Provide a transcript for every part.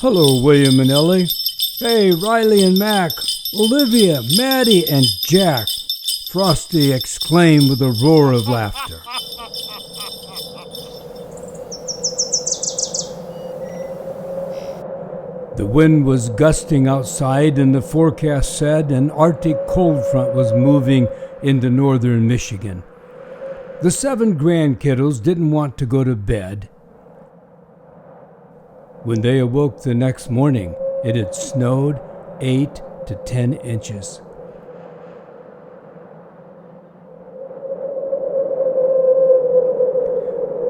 Hello, William and Ellie. Hey, Riley and Mac, Olivia, Maddie, and Jack, Frosty exclaimed with a roar of laughter. The wind was gusting outside, and the forecast said an Arctic cold front was moving into northern Michigan. The 7 grandkiddos didn't want to go to bed. When they awoke the next morning, it had snowed 8 to 10 inches.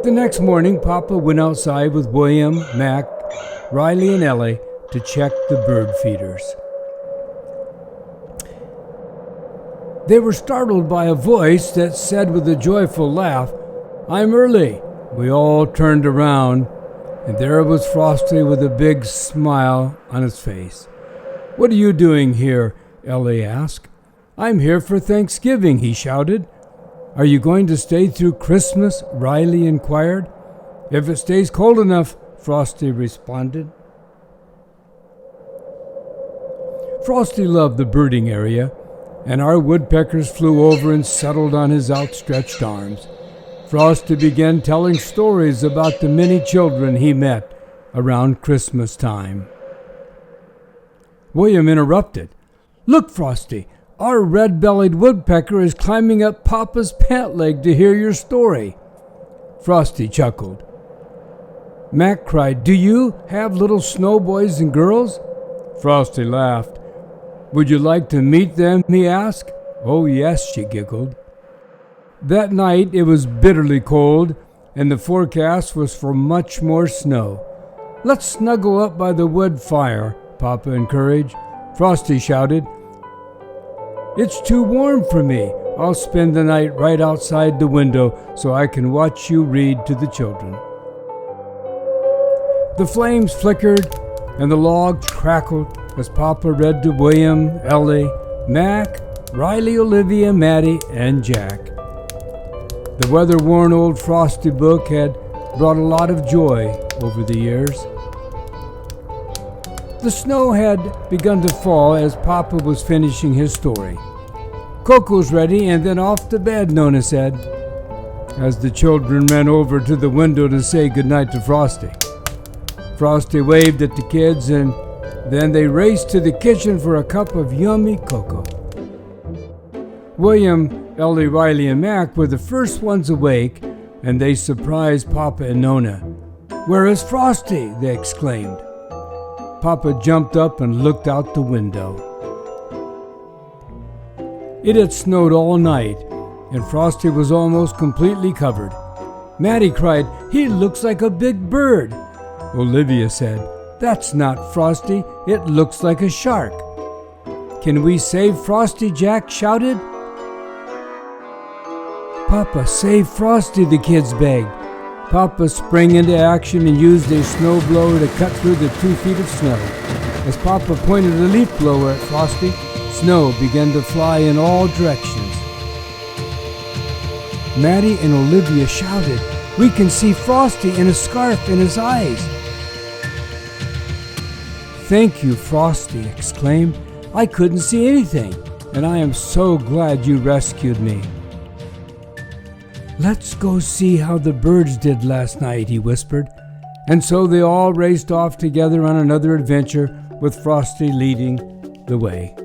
The next morning, Papa went outside with William, Mac, Riley, and Ellie to check the bird feeders. They were startled by a voice that said with a joyful laugh, "I'm early." We all turned around, and there was Frosty with a big smile on his face. "What are you doing here?" Ellie asked. "I'm here for Thanksgiving," he shouted. "Are you going to stay through Christmas?" Riley inquired. "If it stays cold enough," Frosty responded. Frosty loved the birding area, and our woodpeckers flew over and settled on his outstretched arms. Frosty began telling stories about the many children he met around Christmas time. William interrupted. "Look, Frosty, our red-bellied woodpecker is climbing up Papa's pant leg to hear your story." Frosty chuckled. Mac cried, "Do you have little snow boys and girls?" Frosty laughed. "Would you like to meet them?" he asked. "Oh, yes," she giggled. That night it was bitterly cold, and the forecast was for much more snow. "Let's snuggle up by the wood fire," Papa encouraged. Frosty shouted, "It's too warm for me. I'll spend the night right outside the window so I can watch you read to the children." The flames flickered and the logs crackled as Papa read to William, Ellie, Mac, Riley, Olivia, Maddie, and Jack. The weather-worn old Frosty book had brought a lot of joy over the years. The snow had begun to fall as Papa was finishing his story. "Cocoa's ready, and then off to bed," Nona said, as the children ran over to the window to say goodnight to Frosty. Frosty waved at the kids, and then they raced to the kitchen for a cup of yummy cocoa. William, Ellie, Riley, and Mac were the first ones awake, and they surprised Papa and Nona. "Where is Frosty?" they exclaimed. Papa jumped up and looked out the window. It had snowed all night, and Frosty was almost completely covered. Maddie cried, "He looks like a big bird." Olivia said, "That's not Frosty, it looks like a shark." "Can we save Frosty?" Jack shouted. "Papa, save Frosty," the kids begged. Papa sprang into action and used a snowblower to cut through the 2 feet of snow. As Papa pointed a leaf blower at Frosty, snow began to fly in all directions. Maddie and Olivia shouted, "We can see Frosty and a scarf in his eyes." "Thank you," Frosty exclaimed. "I couldn't see anything, and I am so glad you rescued me." "Let's go see how the birds did last night," he whispered, and so they all raced off together on another adventure with Frosty leading the way.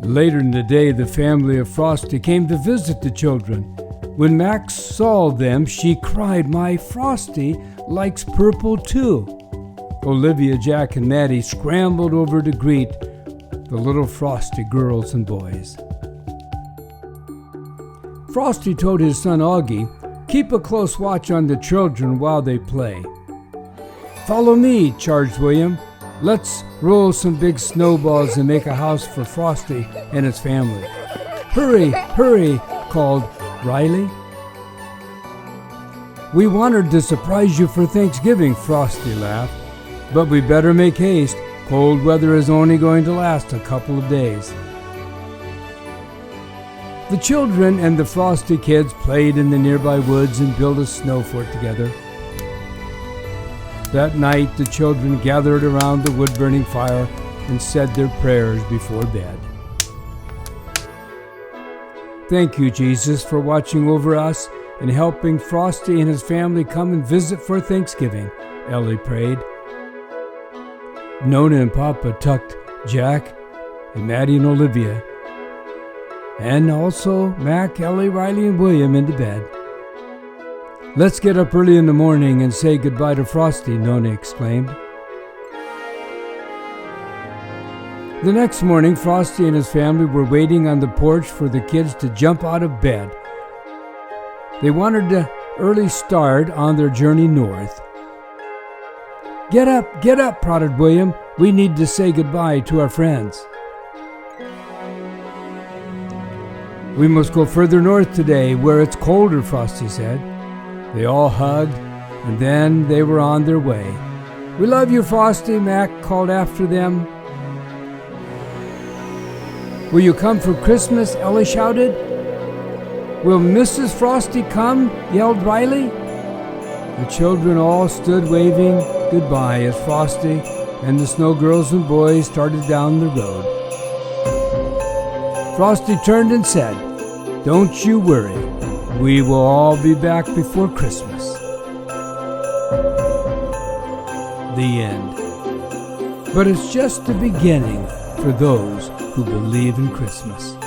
Later in the day, the family of Frosty came to visit the children. When Max saw them, she cried, "My Frosty likes purple too." Olivia, Jack, and Maddie scrambled over to greet the little Frosty girls and boys. Frosty told his son Augie, "Keep a close watch on the children while they play." "Follow me," charged William. "Let's roll some big snowballs and make a house for Frosty and his family." "Hurry, hurry," called Riley. "We wanted to surprise you for Thanksgiving," Frosty laughed. "But we better make haste. Cold weather is only going to last a couple of days." The children and the Frosty kids played in the nearby woods and built a snow fort together. That night, the children gathered around the wood-burning fire and said their prayers before bed. Thank you, Jesus, for watching over us and helping Frosty and his family come and visit for Thanksgiving, Ellie prayed. Nona and Papa tucked Jack and Maddie and Olivia, and also Mac, Ellie, Riley, and William into bed. Let's get up early in the morning and say goodbye to Frosty, Nona exclaimed. The next morning, Frosty and his family were waiting on the porch for the kids to jump out of bed. They wanted an early start on their journey north. Get up, prodded William. We need to say goodbye to our friends. We must go further north today, where it's colder, Frosty said. They all hugged, and then they were on their way. We love you, Frosty, Mac called after them. Will you come for Christmas? Ellie shouted. Will Mrs. Frosty come? Yelled Riley. The children all stood waving goodbye as Frosty and the snow girls and boys started down the road. Frosty turned and said, "Don't you worry. We will all be back before Christmas." The end. But it's just the beginning for those who believe in Christmas.